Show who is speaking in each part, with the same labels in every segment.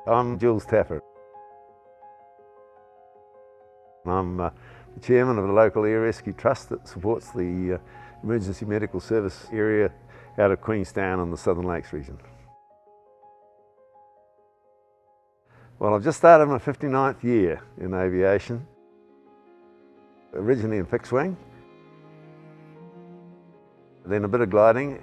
Speaker 1: I'm Jules Tapper. I'm the chairman of the local Air Rescue Trust that supports the emergency medical service area out of Queenstown in the Southern Lakes region. Well, I've just started my 59th year in aviation, originally in fixed wing, then a bit of gliding,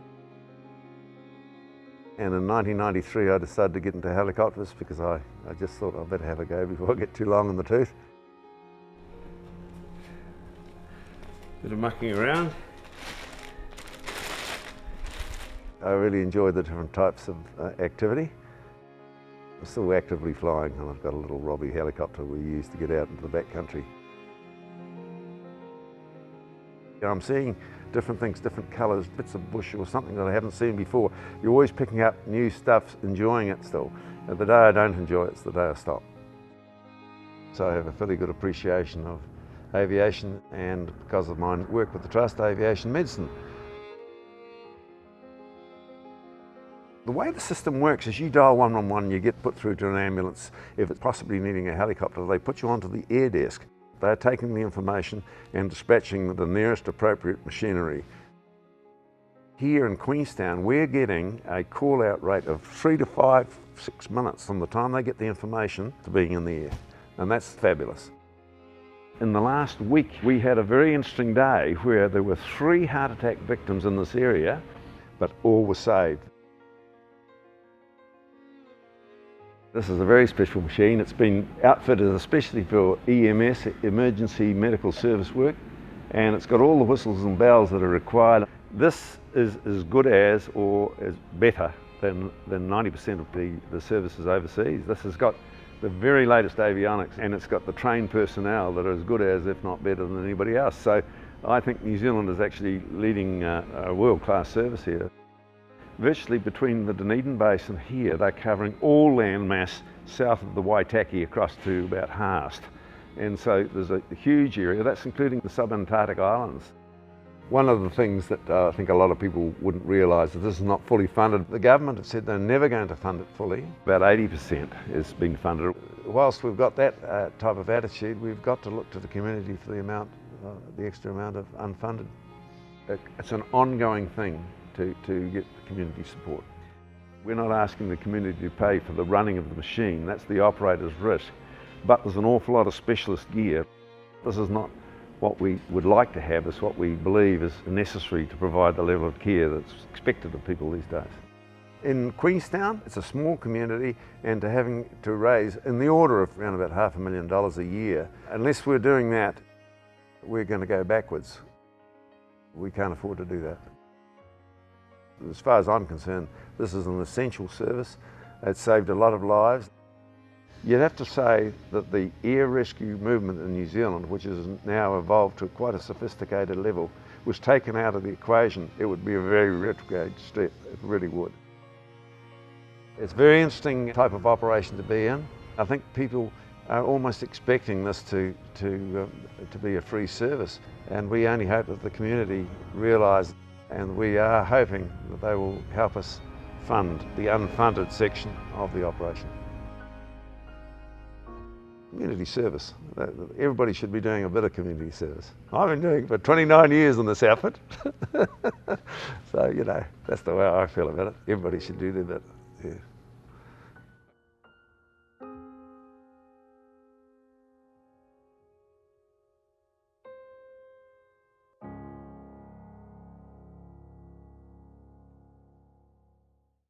Speaker 1: and in 1993 I decided to get into helicopters because I just thought I'd better have a go before I get too long in the tooth. Bit of mucking around. I really enjoy the different types of activity. I'm still actively flying, and I've got a little Robbie helicopter we use to get out into the backcountry. I'm seeing different things, different colours, bits of bush or something that I haven't seen before. You're always picking up new stuff, enjoying it still. And the day I don't enjoy it, it's the day I stop. So I have a fairly good appreciation of aviation, and because of my work with the Trust, aviation medicine. The way the system works is you dial 111, you get put through to an ambulance. If it's possibly needing a helicopter, they put you onto the air desk. They're taking the information and dispatching the nearest appropriate machinery. Here in Queenstown, we're getting a call-out rate of 3 to 5, 6 minutes from the time they get the information to being in the air, and that's fabulous. In the last week, we had a very interesting day where there were 3 heart attack victims in this area, but all were saved. This is a very special machine. It's been outfitted especially for EMS, emergency medical service work, and it's got all the whistles and bells that are required. This is as good as, or is better than 90% of the services overseas. This has got the very latest avionics, and it's got the trained personnel that are as good as, if not better than anybody else. So I think New Zealand is actually leading a world-class service here. Virtually between the Dunedin base and here, they're covering all land mass south of the Waitaki across to about Haast. And so there's a huge area, that's including the sub-Antarctic islands. One of the things that I think a lot of people wouldn't realise is this is not fully funded. The government have said they're never going to fund it fully. About 80% is being funded. Whilst we've got that type of attitude, we've got to look to the community for the extra amount of unfunded. It's an ongoing thing to get community support. We're not asking the community to pay for the running of the machine, that's the operator's risk. But there's an awful lot of specialist gear. This is not what we would like to have, it's what we believe is necessary to provide the level of care that's expected of people these days. In Queenstown, it's a small community, and having to raise in the order of around about $500,000 a year, unless we're doing that, we're going to go backwards. We can't afford to do that. As far as I'm concerned, this is an essential service. It's saved a lot of lives. You'd have to say that the air rescue movement in New Zealand, which has now evolved to quite a sophisticated level, was taken out of the equation. It would be a very retrograde step, it really would. It's a very interesting type of operation to be in. I think people are almost expecting this to be a free service, and we only hope that the community realise, and we are hoping that they will help us fund the unfunded section of the operation. Community service. Everybody should be doing a bit of community service. I've been doing it for 29 years in this outfit. So, you know, that's the way I feel about it. Everybody should do their bit. Yeah.